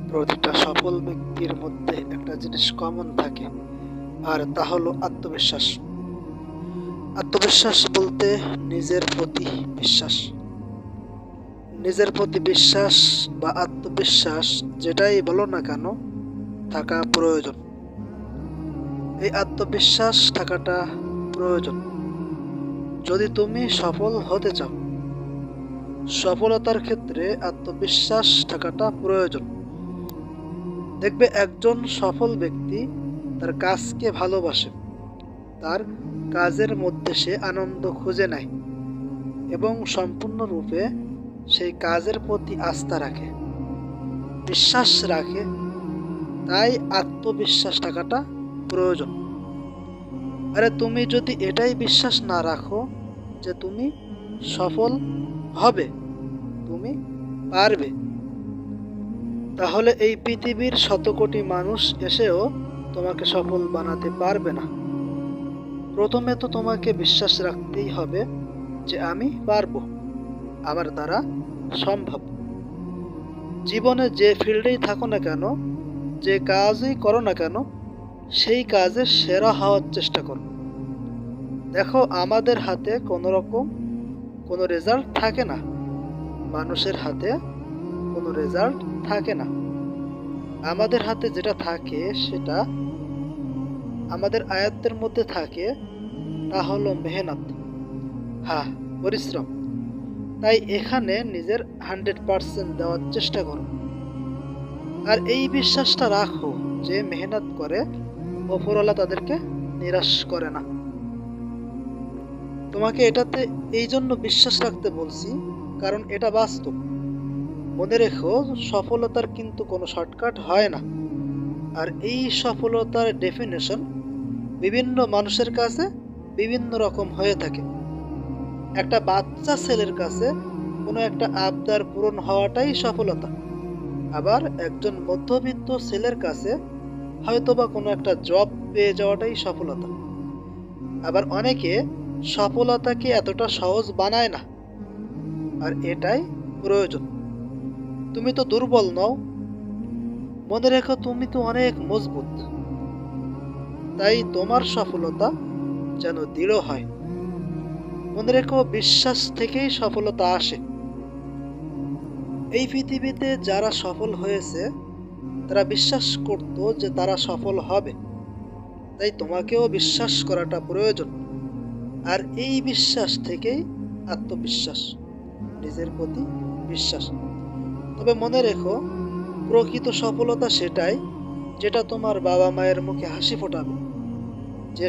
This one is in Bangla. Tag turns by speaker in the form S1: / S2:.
S1: প্রতিটা সফল ব্যক্তির মধ্যে একটা জিনিস কমন থাকে, আর তা হলো আত্মবিশ্বাস। আত্মবিশ্বাস বলতে নিজের প্রতি বিশ্বাস। নিজের প্রতি বিশ্বাস বা আত্মবিশ্বাস, যেটাই বলো না কেন, থাকা প্রয়োজন। এই আত্মবিশ্বাস থাকাটা প্রয়োজন যদি তুমি সফল হতে চাও। সফলতার ক্ষেত্রে আত্মবিশ্বাস থাকাটা প্রয়োজন। দেখবে একজন সফল ব্যক্তি তার কাজকে ভালোবাসে, তার কাজের মধ্যে সে আনন্দ খুঁজে নেয় এবং সম্পূর্ণরূপে সেই কাজের প্রতি আস্থা রাখে, বিশ্বাস রাখে। তাই আত্মবিশ্বাস থাকাটা প্রয়োজন। আরে তুমি যদি এটাই বিশ্বাস না রাখো যে তুমি সফল হবে, তুমি পারবে, তাহলে এই পৃথিবীর শত কোটি মানুষ এসেও তোমাকে সফল বানাতে পারবে না। প্রথমে তো তোমাকে বিশ্বাস রাখতেই হবে যে আমি পারবো, আমার দ্বারা সম্ভব। জীবনে যে ফিল্ডেই থাকো না কেন, যে কাজই করো না কেন, সেই কাজে সেরা হওয়ার চেষ্টা করো। দেখো, আমাদের হাতে কোনো রেজাল্ট থাকে না, মানুষের হাতে কোনো রেজাল্ট থাকে না। আমাদের হাতে যেটা থাকে সেটা আমাদের আয়ত্তের মধ্যে থাকে, তা হলো মেহনত, হ্যাঁ, পরিশ্রম। তাই এখানে নিজের 100% দেওয়ার চেষ্টা করো। আর এই বিশ্বাসটা রাখো যে মেহনত করে ওপরওয়ালা তাদেরকে নিরাশ করে না। তোমাকে এটাতে এই জন্য বিশ্বাস রাখতে বলছি, কারণ এটা বাস্তব। মনে রেখো, সফলতার কিন্তু কোনো শর্টকাট হয় না। আর এই সফলতার ডেফিনেশন বিভিন্ন মানুষের কাছে বিভিন্ন রকম হয়ে থাকে। একটা বাচ্চা ছেলের কাছে কোনো একটা আবদার পূরণ হওয়াটাই সফলতা। আবার একজন মধ্যবিত্ত ছেলের কাছে হয়তোবা কোনো একটা জব পেয়ে যাওয়াটাই সফলতা। আবার অনেকে সফলতাকে এতটা সহজ বানায় না, আর এটাই প্রয়োজন। তুমি তো দুর্বল নও, মনে রেখো তুমি তো অনেক মজবুত। তাই তোমার সফলতা যেন দৃঢ় হয়। মনে রেখো, বিশ্বাস থেকেই সফলতা আসে। এই পৃথিবীতে যারা সফল হয়েছে তারা বিশ্বাস করত যে তারা সফল হবে। তাই তোমাকেও বিশ্বাস করাটা প্রয়োজন। আর এই বিশ্বাস থেকেই আত্মবিশ্বাস, নিজের প্রতি বিশ্বাস। তবে মনে রেখো, প্রকৃত সফলতা সেটাই যেটা তোমার বাবা মায়ের মুখে হাসি ফোটাবে। যে